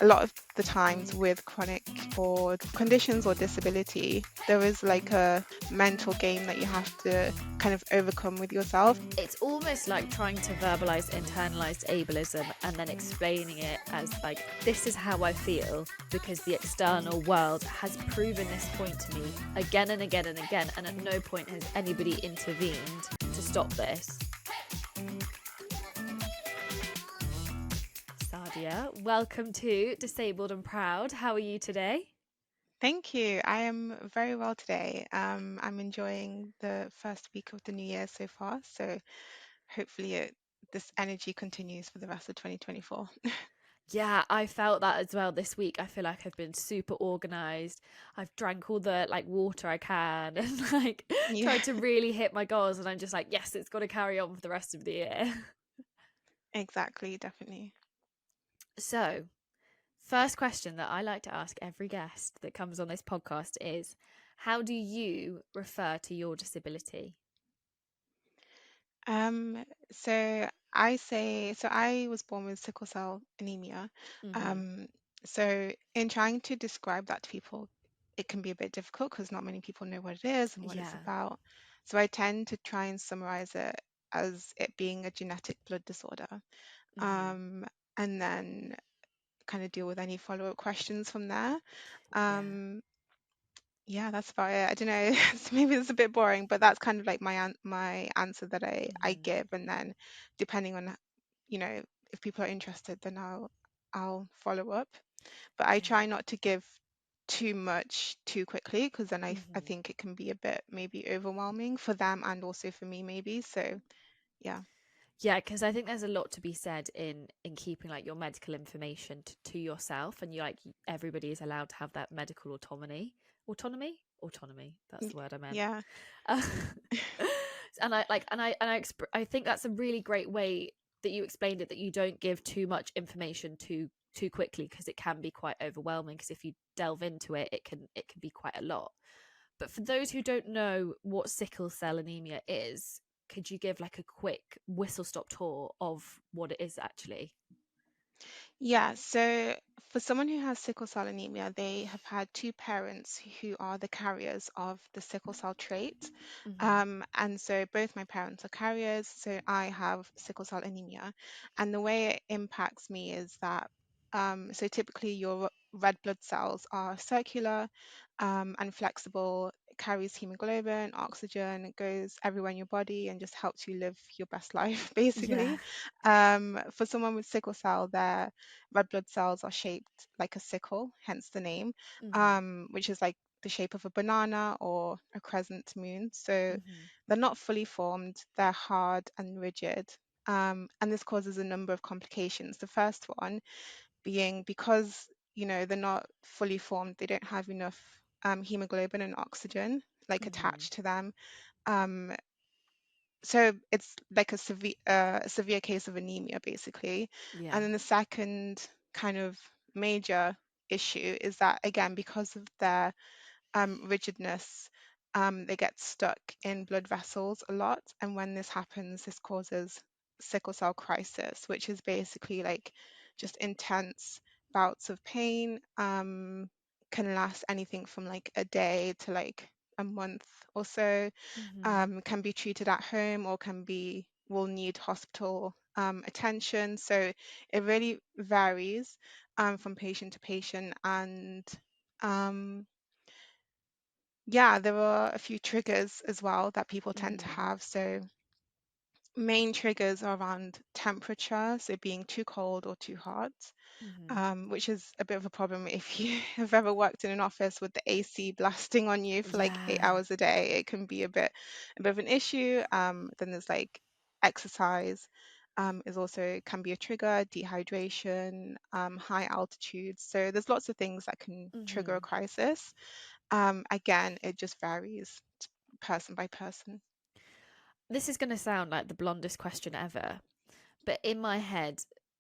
a lot of the times with chronic or conditions or disability, there is like a mental game that you have to kind of overcome with yourself. It's almost like trying to verbalize internalized ableism and then explaining it as like, this is how I feel because the external world has proven this point to me again and again and again, and at no point has anybody intervened to stop this. Saadiya, welcome to Disabled and Proud. How are you today? Thank you. I am very well today. I'm enjoying the first week of the new year so far, so hopefully this energy continues for the rest of 2024. Yeah, I felt that as well this week. I feel like I've been super organized. I've drank all the like water I can and like Yeah, tried to really hit my goals, and I'm just like, yes, it's got to carry on for the rest of the year. exactly, definitely. So, first question that I like to ask every guest that comes on this podcast is, how do you refer to your disability? Um, so so I was born with sickle cell anemia. Mm-hmm. Um, so in trying to describe that to people, it can be a bit difficult because not many people know what it is and what it's Yeah. about. So I tend to try and summarize it as it being a genetic blood disorder. Mm-hmm. Um, and then kind of deal with any follow-up questions from there. Yeah. Um, yeah, that's about it. I don't know. Maybe it's a bit boring, but that's kind of like my answer that I Mm-hmm. give, and then depending on, you know, if people are interested, then I'll follow up. But I Yeah. try not to give too much too quickly because then I Mm-hmm. think it can be a bit maybe overwhelming for them and also for me maybe. So yeah, Yeah, because I think there's a lot to be said in keeping like your medical information to yourself, and you like everybody is allowed to have that medical autonomy. That's Y- the word I meant. yeah, Uh, and I think that's a really great way that you explained it, that you don't give too much information too quickly, because it can be quite overwhelming. Because if you delve into it, it can be quite a lot. But for those who don't know what sickle cell anemia is, could you give like a quick whistle stop tour of what it is actually? yeah. So for someone who has sickle cell anemia, they have had two parents who are the carriers of the sickle cell trait. Mm-hmm. And so both my parents are carriers, so I have sickle cell anemia. And the way it impacts me is that so typically your red blood cells are circular and flexible, it carries hemoglobin, oxygen, it goes everywhere in your body and just helps you live your best life, Yeah. basically. For someone with sickle cell, their red blood cells are shaped like a sickle, hence the name, Mm-hmm. which is like the shape of a banana or a crescent moon. So Mm-hmm. they're not fully formed, they're hard and rigid. And this causes a number of complications. The first one being because, they're not fully formed, they don't have enough hemoglobin and oxygen like Mm-hmm. attached to them. Um, so it's like a severe case of anemia, basically. Yeah. And then the second kind of major issue is that, again, because of their rigidness, they get stuck in blood vessels a lot. And when this happens, this causes sickle cell crisis, which is basically like just intense bouts of pain. Can last anything from like a day to like a month or so. Mm-hmm. Can be treated at home or will need hospital attention. So it really varies from patient to patient. And um, yeah, there are a few triggers as well that people tend to Mm-hmm. have. So main triggers are around temperature, so being too cold or too hot, Mm-hmm. which is a bit of a problem if you have ever worked in an office with the AC blasting on you for like eight Yeah. hours a day. It can be a bit of an issue. Then there's like exercise. Is also can be a trigger, dehydration, high altitudes. So there's lots of things that can trigger a Mm-hmm. crisis. Again, it just varies person by person. This is going to sound like the blondest question ever, but in my head,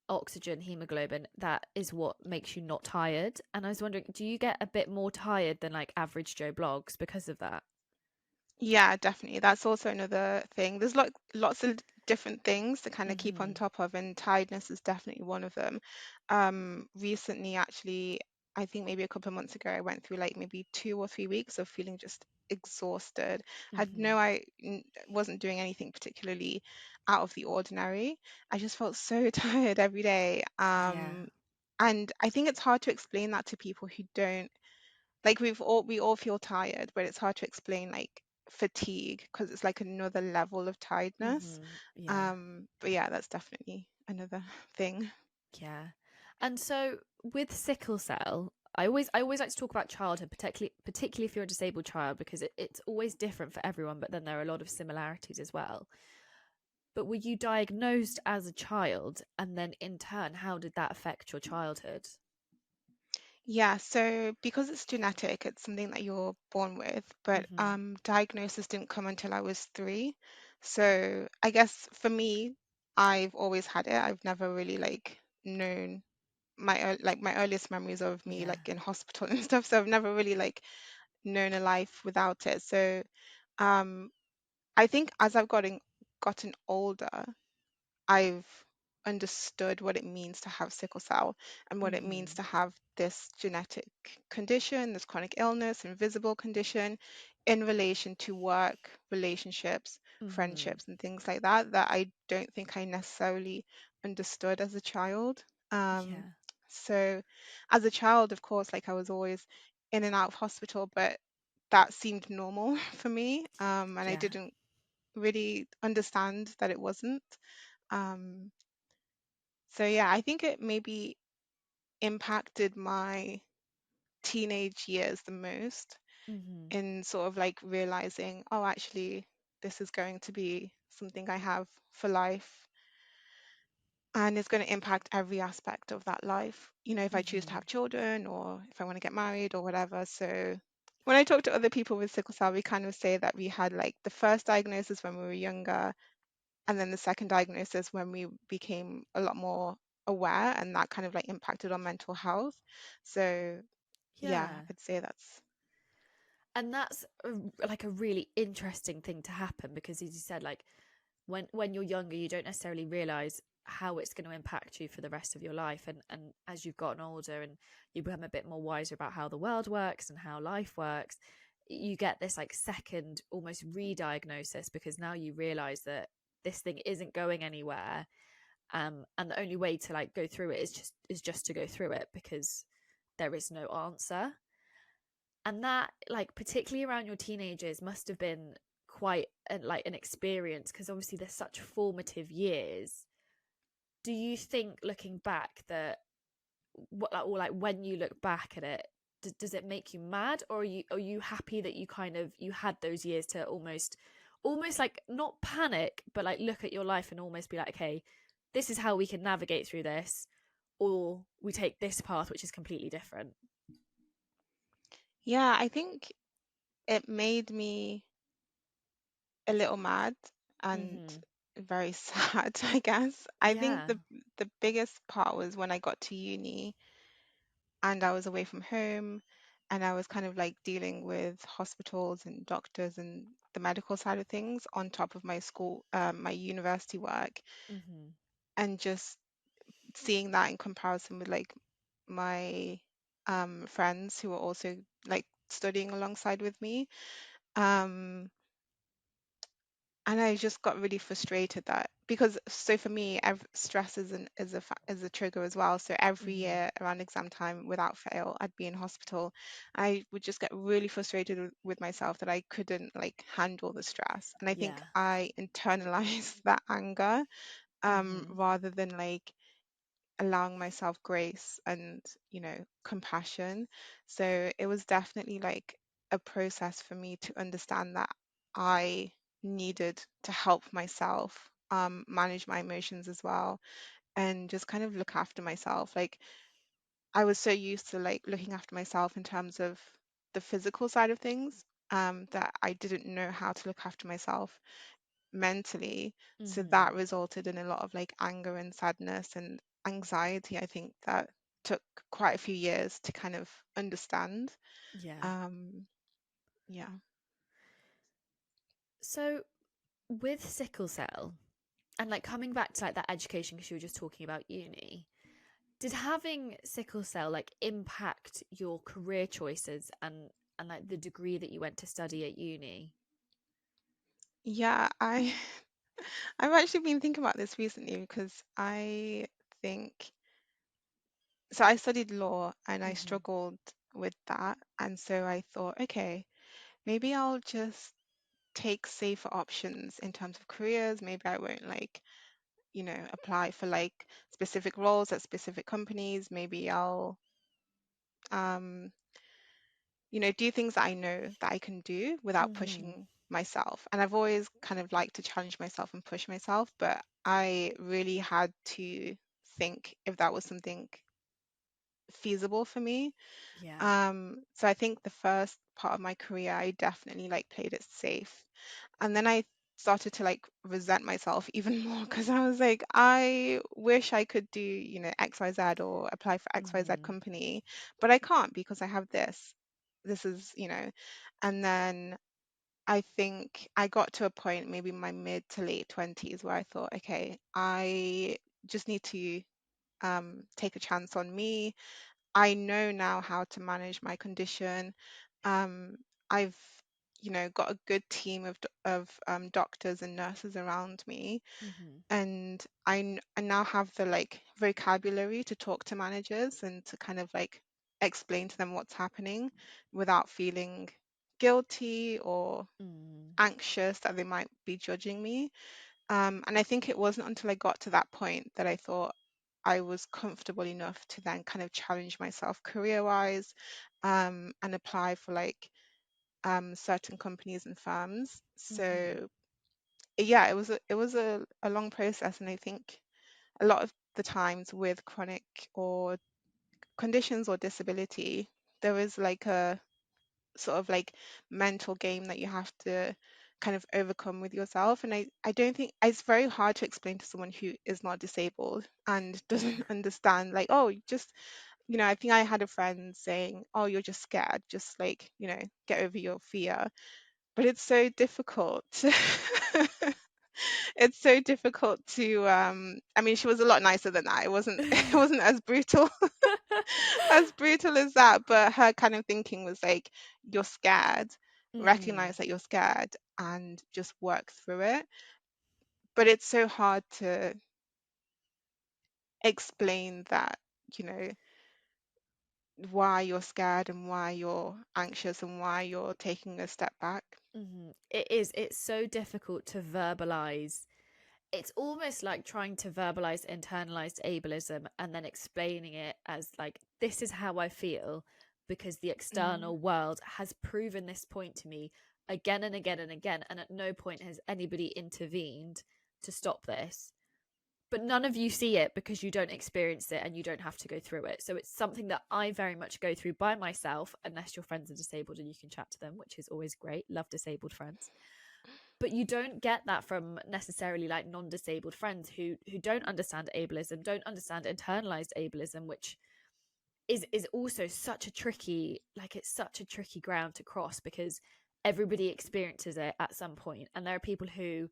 oxygen, hemoglobin, that is what makes you not tired. And I was wondering, do you get a bit more tired than like average Joe blogs because of that? Yeah, definitely. That's also another thing. There's lots of different things to kind of keep on Mm-hmm. top of, and tiredness is definitely one of them. Recently, actually, I think maybe a couple of months ago, I went through like maybe 2 or 3 weeks of feeling just exhausted. Had Mm-hmm. no, I wasn't doing anything particularly out of the ordinary. I just felt so tired every day. Yeah. And I think it's hard to explain that to people who don't like we all feel tired, but it's hard to explain like fatigue because it's like another level of tiredness. Mm-hmm. Yeah. But yeah, that's definitely another thing. Yeah. And so with sickle cell, I always like to talk about childhood, particularly if you're a disabled child, because it's always different for everyone, but then there are a lot of similarities as well. But were you diagnosed as a child, and then in turn, how did that affect your childhood? Yeah, so because it's genetic, it's something that you're born with, but Mm-hmm. diagnosis didn't come until I was 3. So I guess for me, I've always had it. I've never really like known like my earliest memories of me Yeah. like in hospital and stuff. So I've never really like known a life without it. So um I think as I've gotten older, I've understood what it means to have sickle cell and what it means Mm-hmm. to have this genetic condition, this chronic illness, invisible condition in relation to work, relationships, Mm-hmm. friendships, and things like that, that I don't think I necessarily understood as a child. Um, Yeah. so as a child, of course, like I was always in and out of hospital, but that seemed normal for me. And I Yeah. didn't really understand that it wasn't. Um, so yeah, I think it maybe impacted my teenage years the most Mm-hmm. in sort of like realizing, oh, actually, this is going to be something I have for life and it's going to impact every aspect of that life. If I choose to Mm-hmm. have children or if I want to get married or whatever. So when I talk to other people with sickle cell, we kind of say that we had like the first diagnosis when we were younger, and then the second diagnosis when we became a lot more aware, and that kind of like impacted on mental health. So yeah, Yeah. I'd say that's And that's like a really interesting thing to happen because, as you said, like when you're younger, you don't necessarily realize how it's going to impact you for the rest of your life. And as you've gotten older and you become a bit more wiser about how the world works and how life works, you get this like second almost re-diagnosis because now you realize that this thing isn't going anywhere. And the only way to like go through it is just to go through it because there is no answer. And that, like, particularly around your teenagers, must have been quite like an experience because obviously they're such formative years. Do you think, looking back, that what, or like when you look back at it, does it make you mad, or are you happy that you kind of you had those years to almost like not panic, but like look at your life and almost be like, okay, this is how we can navigate through this, or we take this path which is completely different. yeah, I think it made me a little mad and Mm-hmm. very sad, I guess. I think Yeah. the biggest part was when I got to uni and I was away from home and I was kind of like dealing with hospitals and doctors and the medical side of things on top of my school, my university work, Mm-hmm. and just seeing that in comparison with like my friends who were also like studying alongside with me. Um, and I just got really frustrated that because so for me, stress is a trigger as well. So every Mm-hmm. year around exam time, without fail, I'd be in hospital. I would just get really frustrated with myself that I couldn't like handle the stress, and I think Yeah. I internalized that anger Mm-hmm. rather than like allowing myself grace and compassion. So it was definitely like a process for me to understand that I needed to help myself manage my emotions as well and just kind of look after myself. Like I was so used to like looking after myself in terms of the physical side of things, that I didn't know how to look after myself mentally. So Mm-hmm. that resulted in a lot of like anger and sadness and anxiety, I think that took quite a few years to kind of understand. Yeah. Um, yeah. So with sickle cell, and like coming back to like that education, because you were just talking about uni, did having sickle cell like impact your career choices and like the degree that you went to study at uni? Yeah, I've actually been thinking about this recently because I think so I studied law and I Hmm. struggled with that. And so I thought, okay, maybe I'll just take safer options in terms of careers. Maybe I won't like, apply for like specific roles at specific companies. Maybe I'll um, do things that I know that I can do without Hmm. pushing myself. And I've always kind of liked to challenge myself and push myself, but I really had to think if that was something feasible for me. Yeah. So I think the first part of my career, I definitely like played it safe. And then I started to like resent myself even more because I was like, I wish I could do, XYZ or apply for XYZ Hmm. company, but I can't because I have this. This is, and then I think I got to a point, maybe my mid to late 20s, where I thought, okay, I just need to take a chance on me. I know now how to manage my condition. Um, I've, got a good team of doctors and nurses around me, Hmm. and I now have the like vocabulary to talk to managers and to kind of like explain to them what's happening without feeling guilty or Mm. anxious that they might be judging me. And I think it wasn't until I got to that point that I thought I was comfortable enough to then kind of challenge myself career-wise, and apply for like certain companies and firms. Hmm. So yeah, it was a long process, and I think a lot of the times with chronic or conditions or disability, there is like a sort of like mental game that you have to kind of overcome with yourself. And I don't think it's very hard to explain to someone who is not disabled and Yeah. doesn't understand, like, oh, just, I think I had a friend saying, oh, you're just scared, just like, get over your fear. But it's so difficult. It's so difficult to I mean, she was a lot nicer than that. It wasn't it wasn't as brutal as brutal as that, but her kind of thinking was like, you're scared, Hmm. recognize that you're scared and just work through it. But it's so hard to explain that, you know, why you're scared and why you're anxious and why you're taking a step back. Hmm. It is. It's so difficult to verbalize. It's almost like trying to verbalize internalized ableism and then explaining it as like, this is how I feel because the Mm, external world has proven this point to me again and again and again. And at no point has anybody intervened to stop this. But none of you see it because you don't experience it and you don't have to go through it. So it's something that I very much go through by myself, unless your friends are disabled and you can chat to them, which is always great. Love disabled friends. But you don't get that from necessarily like non-disabled friends who don't understand ableism, don't understand internalized ableism, which is also such a tricky, like it's such a tricky ground to cross because everybody experiences it at some point, and there are people who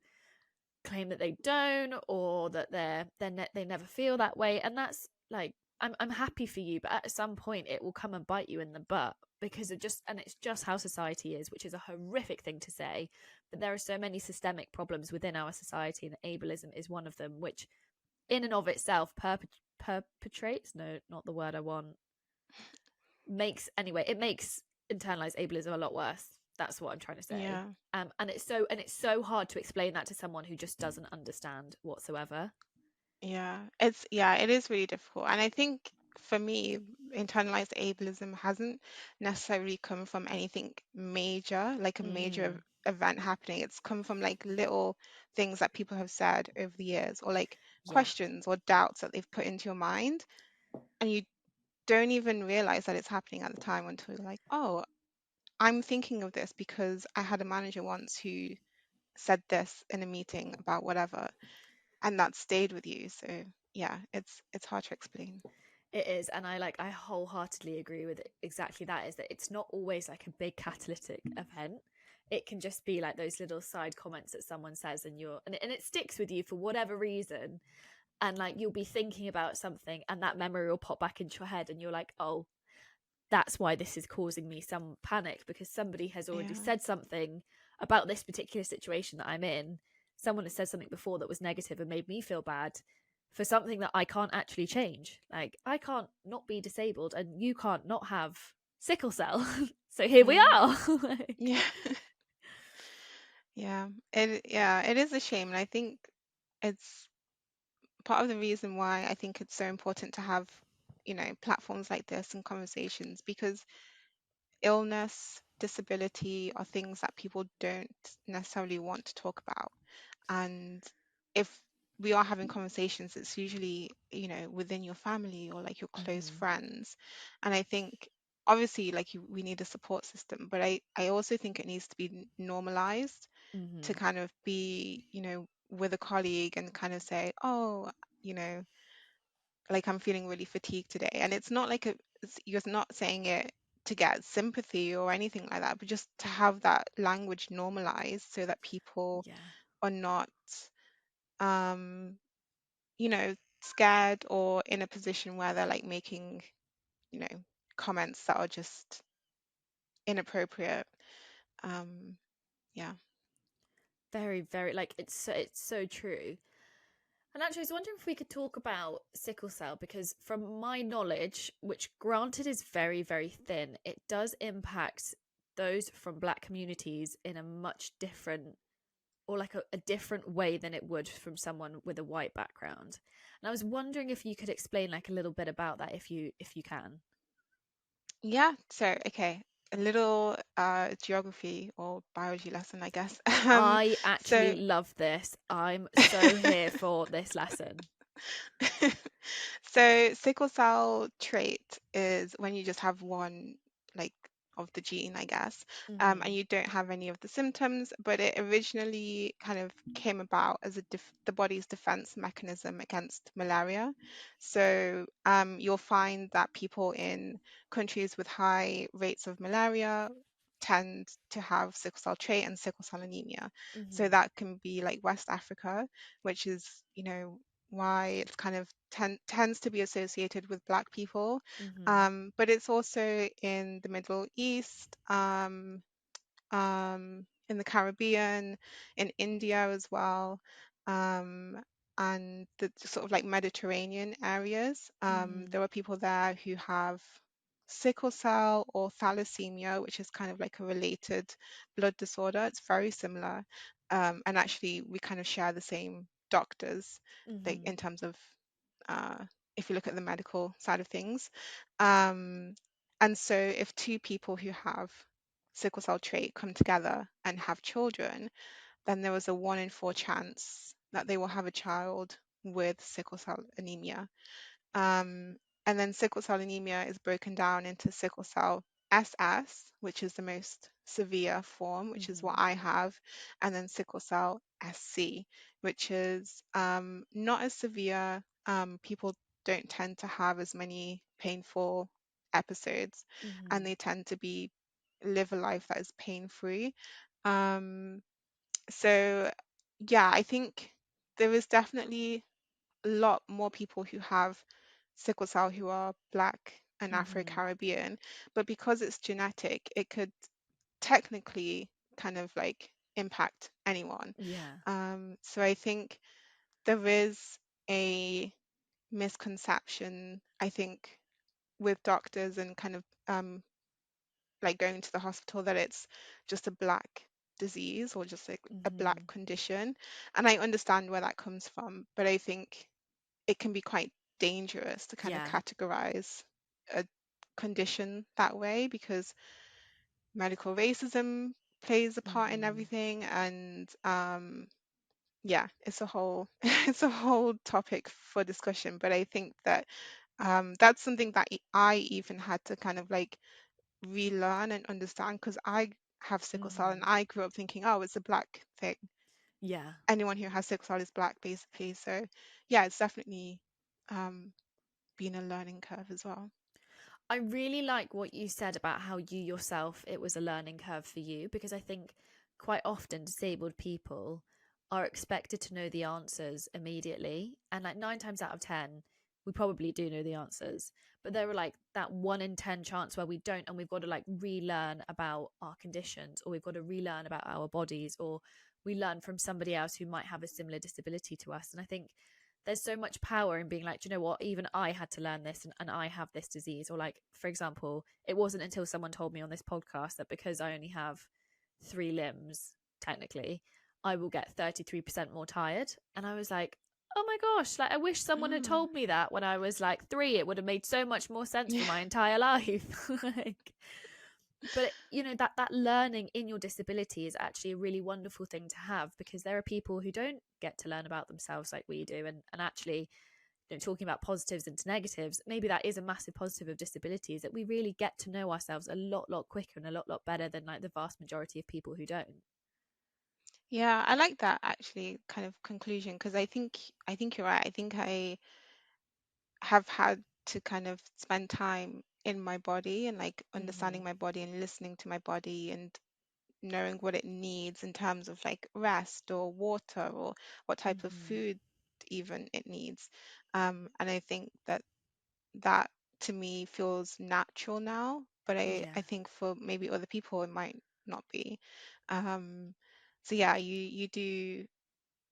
claim that they don't, or that they never feel that way, and that's like, I'm happy for you, but at some point it will come and bite you in the butt because it's just how society is, which is a horrific thing to say, but there are so many systemic problems within our society, and ableism is one of them, which in and of itself perpetrates, no, not the word I want, makes, anyway, it makes internalized ableism a lot worse. That's what I'm trying to say. yeah. And it's so hard to explain that to someone who just doesn't understand whatsoever. Yeah, it is really difficult. And I think for me, internalized ableism hasn't necessarily come from anything major, like a major Mm, event happening. It's come from like little things that people have said over the years, or like yeah. questions or doubts that they've put into your mind. And you don't even realize that it's happening at the time until you're like, oh, I'm thinking of this because I had a manager once who said this in a meeting about whatever, and that stayed with you. So yeah, it's hard to explain. It is, and I wholeheartedly agree with exactly that. Is that it's not always like a big catalytic event. it can just be like those little side comments that someone says, and it sticks with you for whatever reason, and like you'll be thinking about something and that memory will pop back into your head and you're like, oh, that's why this is causing me some panic, because somebody has already Yeah. said something about this particular situation that I'm in. Someone has said something before that was negative and made me feel bad for something that I can't actually change. Like, I can't not be disabled and you can't not have sickle cell. So here we Yeah. are. Like, Yeah. Yeah, it is a shame. And I think it's part of the reason why I think it's so important to have, platforms like this and conversations, because illness, disability are things that people don't necessarily want to talk about. And if we are having conversations, it's usually, within your family or like your close mm-hmm, friends. And I think obviously like we need a support system, but I also think it needs to be normalized to mm-hmm. kind of be, with a colleague and kind of say, oh, you know, like I'm feeling really fatigued today. And it's not like you're not saying it to get sympathy or anything like that, but just to have that language normalized so that people Yeah. are not, um, scared or in a position where they're like making, you know, comments that are just inappropriate. Um, yeah. Very, very, like, it's so true. And actually, I was wondering if we could talk about sickle cell, because from my knowledge, which granted is very, very thin, it does impact those from Black communities in a much different, or like a different way than it would from someone with a white background. And I was wondering if you could explain like a little bit about that, if you can. Yeah. So, okay. A little geography or biology lesson, I guess. I So actually love this. I'm so here for this lesson. So sickle cell trait is when you just have one, like, of the gene, I guess, and Hmm. you don't have any of the symptoms, but it originally kind of came about as the body's defense mechanism against malaria. So you'll find that people in countries with high rates of malaria tend to have sickle cell trait and sickle cell anemia. So Hmm. that can be like West Africa, which is, why it's kind of tends to be associated with Black people. Hmm. But it's also in the Middle East, in the Caribbean, in India as well, um, and the sort of like Mediterranean areas. Hmm. There are people there who have sickle cell or thalassemia, which is kind of like a related blood disorder. It's very similar. And actually, we kind of share the same doctors, like Hmm. in terms of uh, if you look at the medical side of things. Um, and so, if two people who have sickle cell trait come together and have children, then there was a 1 in 4 chance that they will have a child with sickle cell anemia. Um, and then sickle cell anemia is broken down into sickle cell SS, which is the most severe form, which is what Hmm. I have, and then sickle cell SC, which is not as severe. People don't tend to have as many painful episodes, and Hmm. they tend to live a life that is pain-free. Um, so yeah, I think there is definitely a lot more people who have sickle cell who are Black and Hmm. Afro-Caribbean, but because it's genetic, it could technically kind of like impact anyone. Yeah. So I think there is a misconception, I think, with doctors and kind of like going to the hospital that it's just a Black disease or just like a Black Hmm. condition. And I understand where that comes from, but I think it can be quite dangerous to kind of Yeah. categorize a condition that way, because medical racism plays a part in Hmm. everything. And yeah, it's a whole it's a whole topic for discussion, but I think that that's something that I even had to kind of like relearn and understand, because I have sickle cell and Hmm. I grew up thinking, oh, it's a Black thing. Yeah. Anyone who has sickle cell is Black, basically. So yeah, it's definitely um, been a learning curve as well. I really like what you said about how you yourself, it was a learning curve for you, because I think quite often disabled people are expected to know the answers immediately. And like 9 times out of 10, we probably do know the answers. But there are like that 1 in 10 chance where we don't, and we've got to like relearn about our conditions, or we've got to relearn about our bodies, or we learn from somebody else who might have a similar disability to us. And I think there's so much power in being like, do you know what, even I had to learn this, and I have this disease. Or like, for example, it wasn't until someone told me on this podcast that because I only have 3 limbs, technically, I will get 33% more tired. And I was like, oh my gosh, like I wish someone had Mm. told me that when I was like 3. It would have made so much more sense for Yeah. my entire life. Like, but you know, that learning in your disability is actually a really wonderful thing to have, because there are people who don't get to learn about themselves like we do. And actually, you know, talking about positives into negatives, maybe that is a massive positive of disability, is that we really get to know ourselves a lot quicker and a lot better than like the vast majority of people who don't. Yeah, I like that actually kind of conclusion, because I think you're right. I think I have had to kind of spend time in my body and like Mm-hmm. understanding my body and listening to my body and knowing what it needs in terms of like rest or water or what type of Mm-hmm. food even it needs. And I think that that to me feels natural now, but I Yeah. think for maybe other people it might not be. Um, so yeah,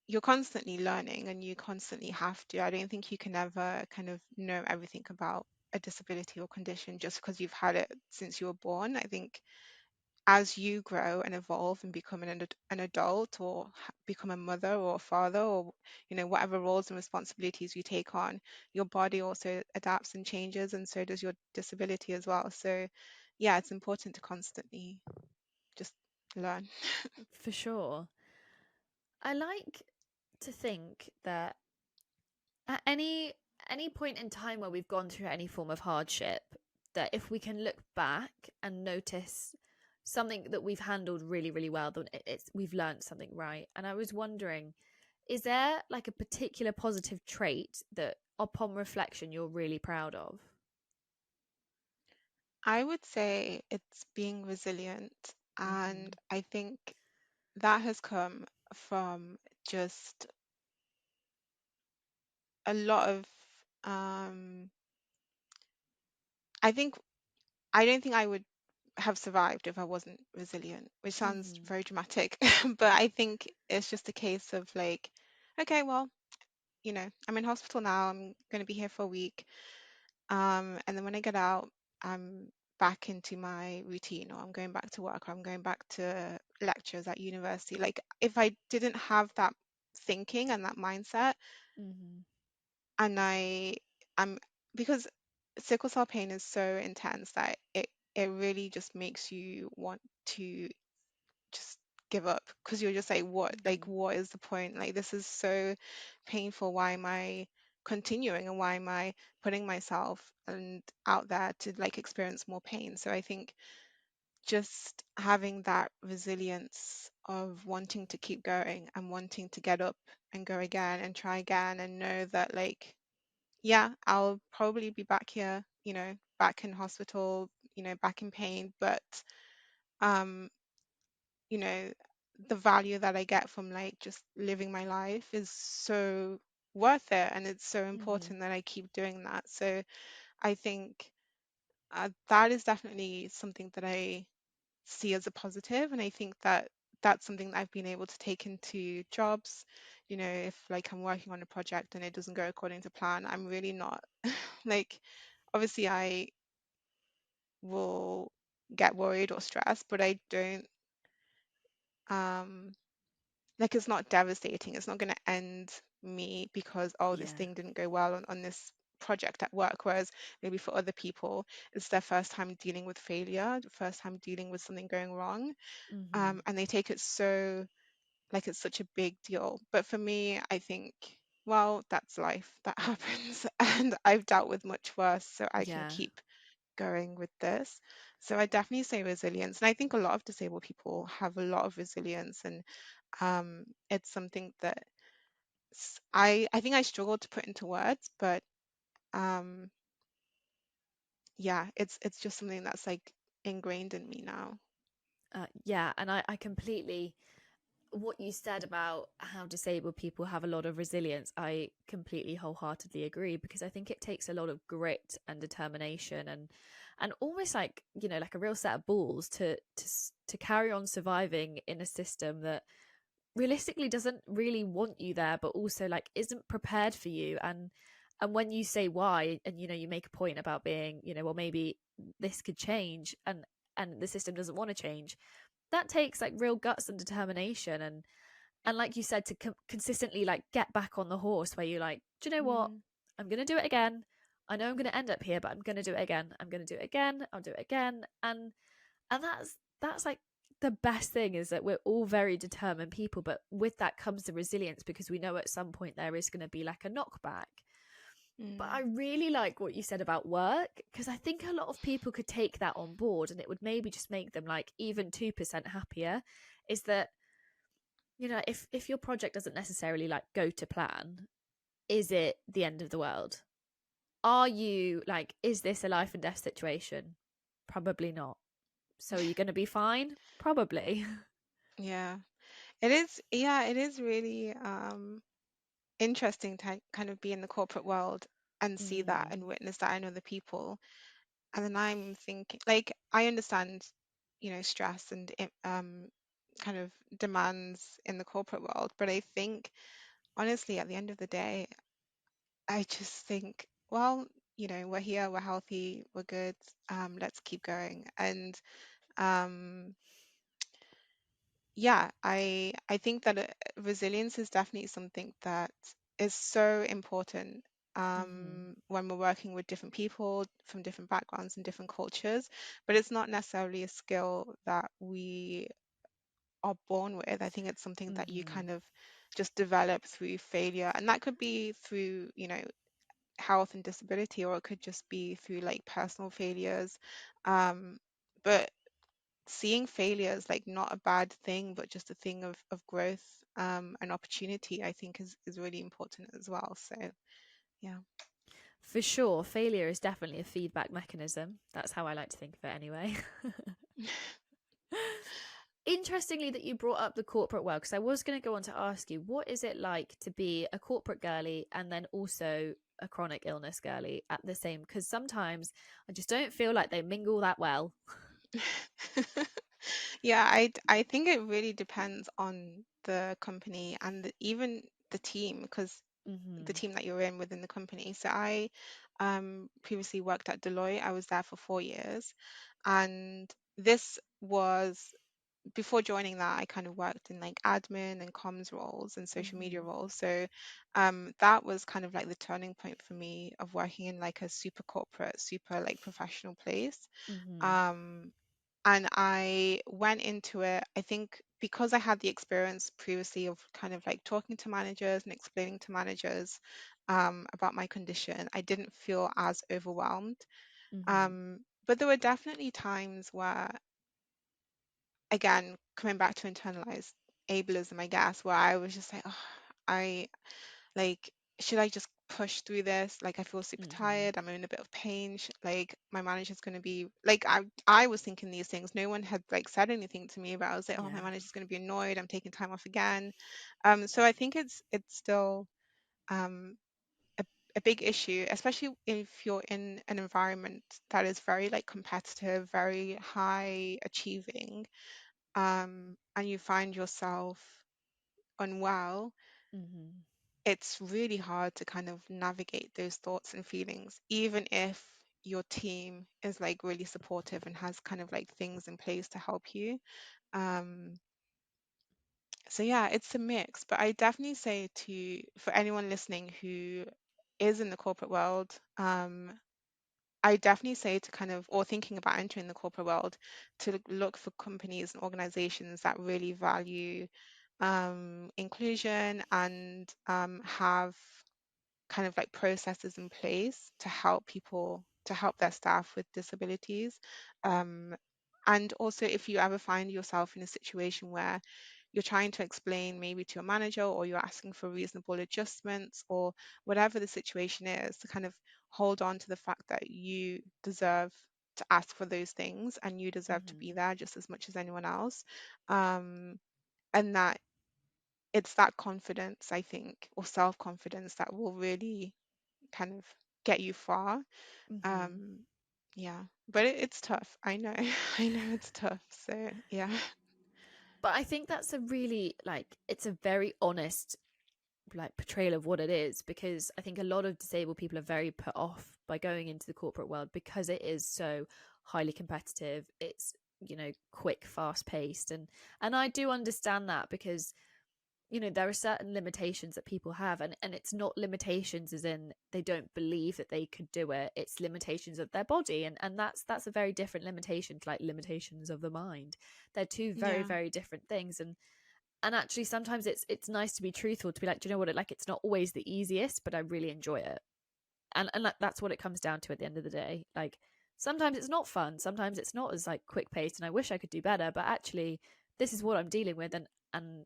you're constantly learning and you constantly have to. I don't think you can ever kind of know everything about a disability or condition just because you've had it since you were born. I think as you grow and evolve and become an adult or become a mother or a father or whatever roles and responsibilities you take on, your body also adapts and changes, and so does your disability as well. So yeah, it's important to constantly just learn. For sure. I like to think that at any point in time where we've gone through any form of hardship, that if we can look back and notice something that we've handled really well, then we've learned something, right? And I was wondering, is there like a particular positive trait that upon reflection you're really proud of? I would say it's being resilient, and Mm-hmm. I think that has come from just a lot of um I think I don't think I would have survived if I wasn't resilient, which sounds Mm-hmm. very dramatic, but I think it's just a case of like, okay, well, I'm in hospital now, I'm going to be here for a week. And then when I get out, I'm back into my routine, or I'm going back to work, or I'm going back to lectures at university. Like, if I didn't have that thinking and that mindset, Mm-hmm. and I'm because sickle cell pain is so intense that it really just makes you want to just give up, because you're just Mm-hmm. what is the point? Like, this is so painful. Why am I continuing, and why am I putting myself and out there to like experience more pain? So I think just having that resilience of wanting to keep going and wanting to get up and go again and try again, and know that like, yeah, I'll probably be back here, back in hospital, back in pain, but um you know, the value that I get from like just living my life is so worth it, and it's so Mm-hmm. important that I keep doing that. So I think that is definitely something that I see as a positive, and I think that that's something that I've been able to take into jobs. If like I'm working on a project and it doesn't go according to plan, I'm really not like, obviously I will get worried or stressed, but I don't um like, it's not devastating. It's not going to end me because, oh, this Yeah. thing didn't go well on this project at work. Whereas maybe for other people, it's their first time dealing with failure, the first time dealing with something going wrong. Mm-hmm. And they take it so, like, it's such a big deal. But for me, I think, well, that's life. That happens. And I've dealt with much worse, so I can Yeah. keep going with this. So I definitely say resilience. And I think a lot of disabled people have a lot of resilience, and it's something that I think I struggle to put into words, but um, yeah, it's just something that's like ingrained in me now. Yeah, and I completely what you said about how disabled people have a lot of resilience, I completely wholeheartedly agree because I think it takes a lot of grit and determination and almost like, you know, like a real set of balls to carry on surviving in a system that realistically doesn't really want you there but also like isn't prepared for you. And when you say why, and you know, you make a point about being, you know, well, maybe this could change, and the system doesn't want to change, that takes like real guts and determination. And like you said, to consistently like get back on the horse where you're like, do you know what, Mm, I'm gonna do it again. I know I'm gonna end up here, but I'm gonna do it again. I'm gonna do it again. I'll do it again. And that's like the best thing, is that we're all very determined people, but with that comes the resilience because we know at some point there is going to be like a knockback. But I mm, really like what you said about work, because I think a lot of people could take that on board and it would maybe just make them like even 2% happier. Is that, you know, if your project doesn't necessarily like go to plan, is it the end of the world? Are you like, is this a life and death situation? Probably not. So are you going to be fine? Probably. yeah. It is, yeah, it is really interesting to kind of be in the corporate world and see that and Mm, witness that in other people. And then I'm thinking, like, I understand, stress and kind of demands in the corporate world, but I think honestly, at the end of the day, I just think, well, we're here, we're healthy, we're good, let's keep going. And um, yeah, I think that resilience is definitely something that is so important mm-hmm, when we're working with different people from different backgrounds and different cultures, but it's not necessarily a skill that we are born with. I think it's something that you mm-hmm. kind of just develop through failure, and that could be through, health and disability, or it could just be through like personal failures. Um, but seeing failure as like not a bad thing, but just a thing of growth and opportunity, I think is really important as well. So yeah. For sure, failure is definitely a feedback mechanism. That's how I like to think of it anyway. Interestingly, that you brought up the corporate world, because I was going to go on to ask you, what is it like to be a corporate girly and then also a chronic illness girly at the same? Because sometimes I just don't feel like they mingle that well. Yeah, I think it really depends on the company and even the team, because the Mm-hmm. team that you're in within the company. So I previously worked at Deloitte. I was there for 4 years, and this was before joining that, I kind of worked in like admin and comms roles and social media Mm-hmm. roles. So that was kind of like the turning point for me of working in like a super corporate, super like professional place. Mm-hmm. Um, and I went into it, I think because I had the experience previously of kind of like talking to managers and explaining to managers about my condition, I didn't feel as overwhelmed. Mm-hmm. But there were definitely times where, again, coming back to internalized ableism, I guess, where I was just like, oh, I like, should I just push through this? Like, I feel super Mm-hmm. tired. I'm in a bit of pain. Like, my manager's going to be like, I was thinking these things. No one had like said anything to me, but I was like, oh, my Yeah. manager's going to be annoyed. I'm taking time off again. So I think it's still um a big issue, especially if you're in an environment that is very like competitive, very high achieving, and you find yourself unwell. Mm-hmm. It's really hard to kind of navigate those thoughts and feelings, even if your team is like really supportive and has kind of like things in place to help you. Um, so yeah, it's a mix, but I definitely say to for anyone listening who is in the corporate world, I definitely say to kind of, or thinking about entering the corporate world, to look for companies and organizations that really value inclusion and have kind of like processes in place to help people, to help their staff with disabilities. Um, and also, if you ever find yourself in a situation where you're trying to explain maybe to your manager, or you're asking for reasonable adjustments, or whatever the situation is, to kind of hold on to the fact that you deserve to ask for those things, and you deserve to Mm-hmm. be there just as much as anyone else. um and that it's that confidence, I think, or self-confidence, that will really kind of get you far. Mm-hmm. um yeah, but it's tough, I know. I know it's tough, so yeah. But I think that's a really, like, it's a very honest, like, portrayal of what it is, because I think a lot of disabled people are very put off by going into the corporate world because it is so highly competitive. It's, quick, fast paced, and I do understand that, because there are certain limitations that people have, and it's not limitations as in they don't believe that they could do it. It's limitations of their body, and that's a very different limitation to, like, limitations of the mind. They're two very, Yeah. very different things. And actually sometimes it's nice to be truthful, to be like, do you know what, like, it's not always the easiest, but I really enjoy it. And like, that's what it comes down to at the end of the day. Like, sometimes it's not fun, sometimes it's not as, like, quick paced, and I wish I could do better, but actually this is what I'm dealing with, and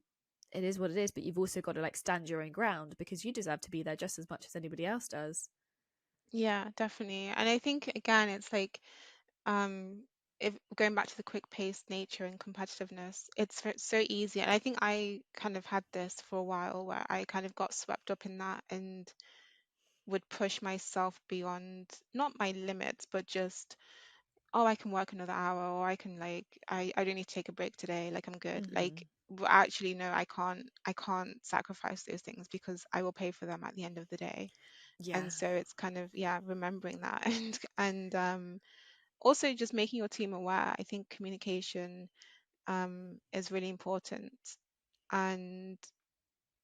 it is what it is. But you've also got to, like, stand your own ground, because you deserve to be there just as much as anybody else does. Yeah, definitely. And I think again, it's like, um if going back to the quick paced nature and competitiveness, it's so easy. And I think I kind of had this for a while, where I kind of got swept up in that and would push myself beyond, not my limits, but just, oh, I can work another hour, or I can, like, I don't need to take a break today, like, I'm good. Mm-hmm. Like, actually, no, I can't sacrifice those things, because I will pay for them at the end of the day. Yeah. And so it's kind of, yeah, remembering that. And also just making your team aware. I think communication is really important. And,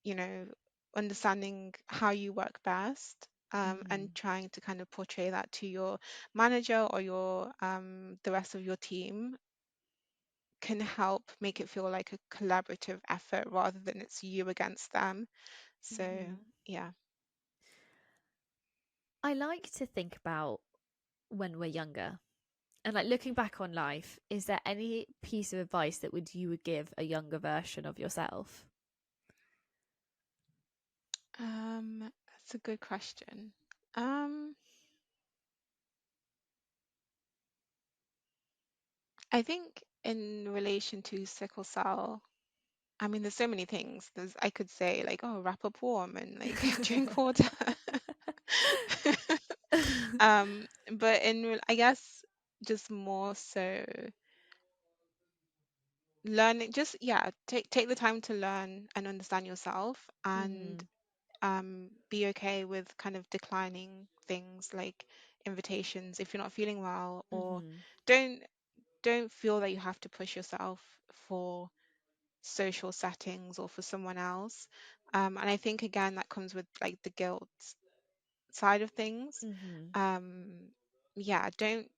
you know, understanding how you work best, and Mm-hmm. trying to kind of portray that to your manager, or your the rest of your team, can help make it feel like a collaborative effort, rather than it's you against them. So Mm-hmm. yeah. I like to think about when we're younger. And, like, looking back on life, is there any piece of advice that you would give a younger version of yourself? That's a good question. um I think in relation to sickle cell, I mean, there's so many things. I could say, like, oh, wrap up warm, and, like, drink water. But I guess, just more so learning, just, yeah, take the time to learn and understand yourself, and Mhm. be okay with kind of declining things like invitations if you're not feeling well, or Mhm. don't don't feel that you have to push yourself for social settings or for someone else. And I think, again, that comes with, like, the guilt side of things. Mhm. um yeah, don't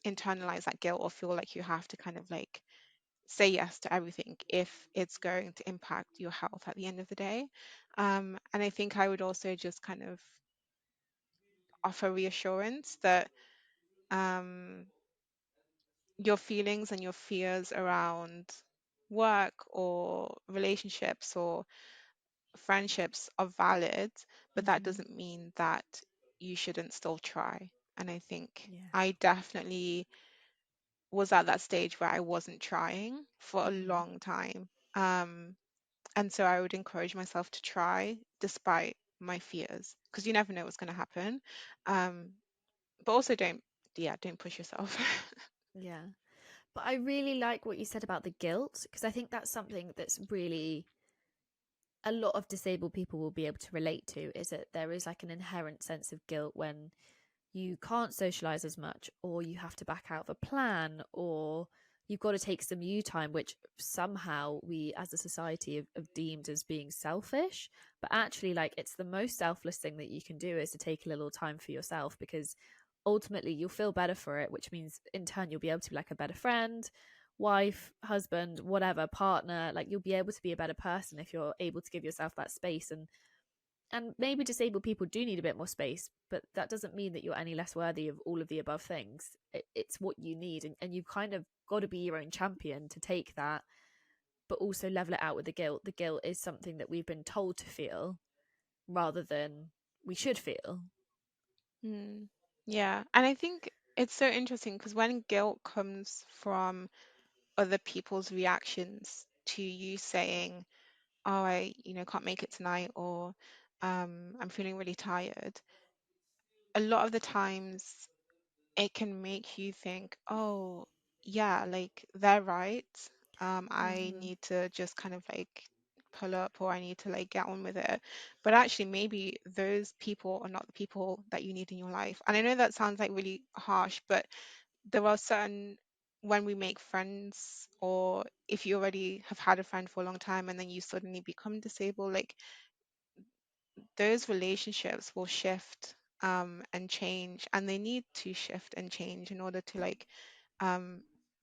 internalize that guilt, or feel like you have to kind of, like, say yes to everything if it's going to impact your health at the end of the day. And I think I would also just kind of offer reassurance that, um your feelings and your fears around work or relationships or friendships are valid, but that Mhm. doesn't mean that you shouldn't still try. And I think Yeah. I definitely was at that stage where I wasn't trying for a Mhm. long time. And so I would encourage myself to try despite my fears, because you never know what's going to happen. Um, but also don't push yourself. Yeah. But I really like what you said about the guilt, because I think that's something that's really a lot of disabled people will be able to relate to, is that there is, like, an inherent sense of guilt when you can't socialize as much, or you have to back out of a plan, or you've got to take some you time, which somehow we as a society have deemed as being selfish. But actually, like, it's the most selfless thing that you can do, is to take a little time for yourself, because ultimately you'll feel better for it, which means in turn you'll be able to be, like, a better friend, wife, husband, whatever, partner. Like, you'll be able to be a better person if you're able to give yourself that space. And maybe disabled people do need a bit more space, but that doesn't mean that you're any less worthy of all of the above things. It's what you need, and you've kind of got to be your own champion to take that, but also level it out with the guilt. The guilt is something that we've been told to feel rather than we should feel. Mm, yeah, and I think it's so interesting because when guilt comes from other people's reactions to you saying, "Oh, can't make it tonight," or "I'm feeling really tired," a lot of the times it can make you think, "Oh, yeah, like they're right. I Mm-hmm. need to just kind of like pull up, or I need to like get on with it." But actually, maybe those people are not the people that you need in your life. And I know that sounds like really harsh, but there are certain, when we make friends, or if you already have had a friend for a long time and then you suddenly become disabled, like those relationships will shift and change, and they need to shift and change in order to like um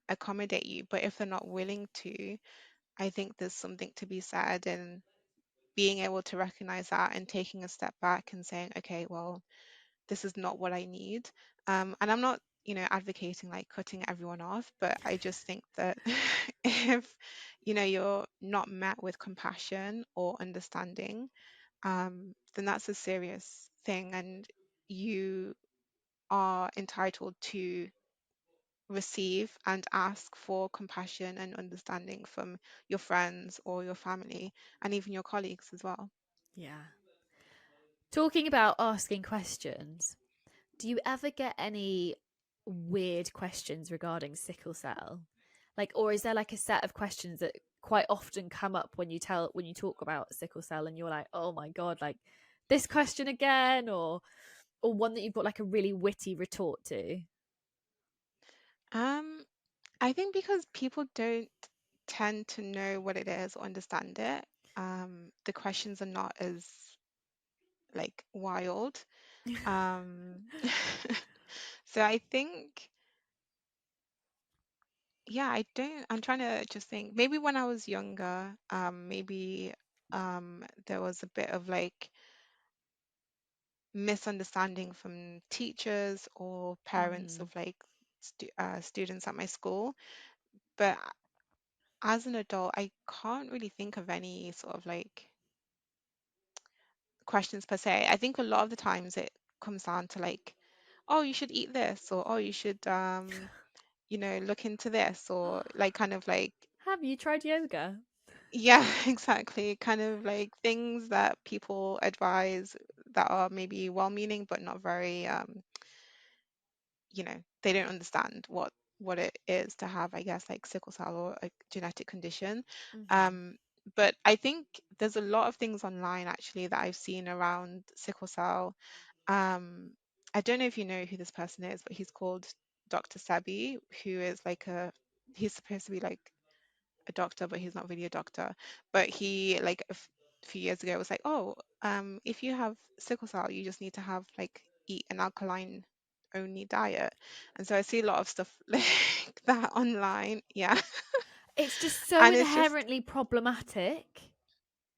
accommodate you. But if they're not willing to, I think there's something to be said in being able to recognize that and taking a step back and saying, okay, well, this is not what I need. And I'm not, advocating like cutting everyone off, but I just think that if, you're not met with compassion or understanding, then that's a serious thing. And you are entitled to receive and ask for compassion and understanding from your friends or your family and even your colleagues as well. Yeah. Talking about asking questions, do you ever get any weird questions regarding sickle cell? Like, or is there like a set of questions that quite often come up when you talk about sickle cell and you're like, oh my God, like this question again, or one that you've got like a really witty retort to? Um, I think because people don't tend to know what it is or understand it, the questions are not as like wild. Um, so I think, yeah, I'm trying to just think. Maybe when I was younger, maybe there was a bit of like misunderstanding from teachers or parents Mm-hmm. of like students at my school. But as an adult, I can't really think of any sort of like questions per se. I think a lot of the times it comes down to like, oh, you should eat this, or oh, you should look into this, or like kind of like, Have you tried yoga? yeah, exactly, kind of like things that people advise that are maybe well-meaning but not very they don't understand what it is to have, I guess, like sickle cell or a genetic condition. Mm-hmm. um but I think there's a lot of things online actually that I've seen around sickle cell. um I don't know if you know who this person is, but he's called Dr. Sabi, who is like he's supposed to be like a doctor, but he's not really a doctor. But he like few years ago was like, oh, if you have sickle cell, you just need to have like eat an alkaline only diet. And so I see a lot of stuff like that online. Yeah. It's just so And it's just, inherently problematic.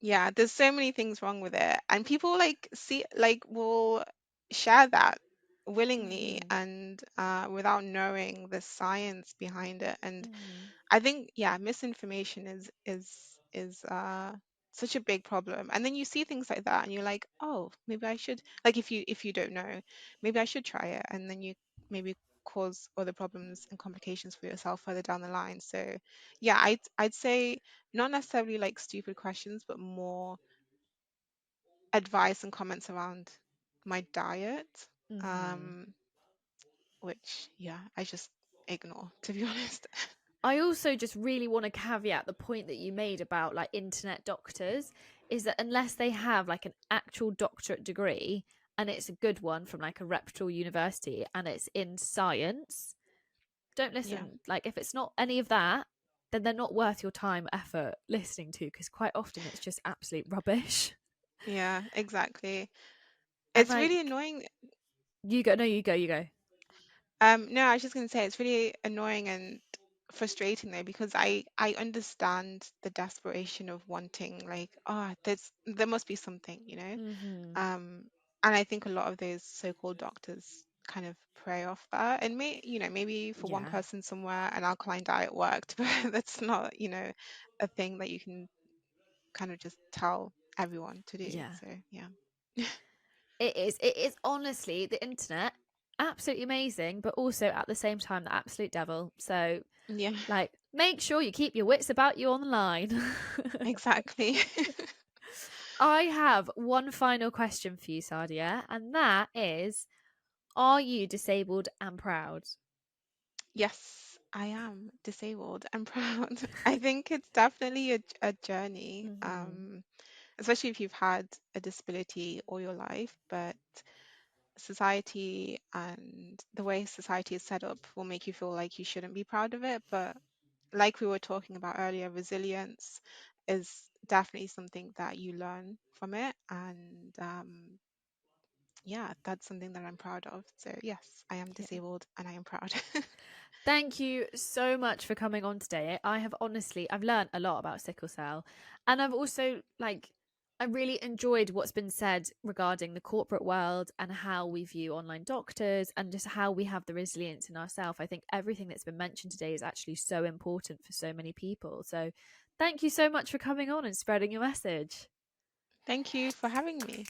yeah, there's so many things wrong with it. And people like will share that willingly Mm-hmm. and without knowing the science behind it. And Mm-hmm. I think, yeah, misinformation is such a big problem. And then you see things like that and you're like, oh, maybe I should, like, if you don't know, maybe I should try it. And then you maybe cause other problems and complications for yourself further down the line. So yeah, I'd say not necessarily like stupid questions, but more advice and comments around my diet. Mm-hmm. Um, which, yeah, I just ignore, to be honest. I also just really want to caveat the point that you made about like internet doctors is that unless they have like an actual doctorate degree and it's a good one from like a reputable university and it's in science, don't Yeah. listen. Like if it's not any of that, then they're not worth your time effort listening to because quite often it's just absolute rubbish. Yeah, exactly. And It's like really annoying. you go, no, you go. No, I was just gonna say it's really annoying and frustrating though, because I understand the desperation of wanting like, oh, there must be something, you know. Mm-hmm. Um, and I think a lot of those so-called doctors kind of prey off that. And maybe for one Yeah, person somewhere an alkaline diet worked, but that's not, a thing that you can kind of just tell everyone to do. yeah. So yeah. It is. It is honestly the internet. absolutely amazing, but also at the same time the absolute devil. So Yeah, like make sure you keep your wits about you on the line. exactly. I have one final question for you, Sadia, and that is, are you disabled and proud? Yes, I am disabled and proud. I think it's definitely a journey, Hmm. especially if you've had a disability all your life, but society and the way society is set up will make you feel like you shouldn't be proud of it. But like we were talking about earlier, resilience is definitely something that you learn from it. And yeah, that's something that I'm proud of. So yes, I am Yeah. disabled and I am proud. Thank you so much for coming on today. I've learned a lot about sickle cell, and I've also I really enjoyed what's been said regarding the corporate world and how we view online doctors and just how we have the resilience in ourselves. I think everything that's been mentioned today is actually so important for so many people. So thank you so much for coming on and spreading your message. Thank you for having me.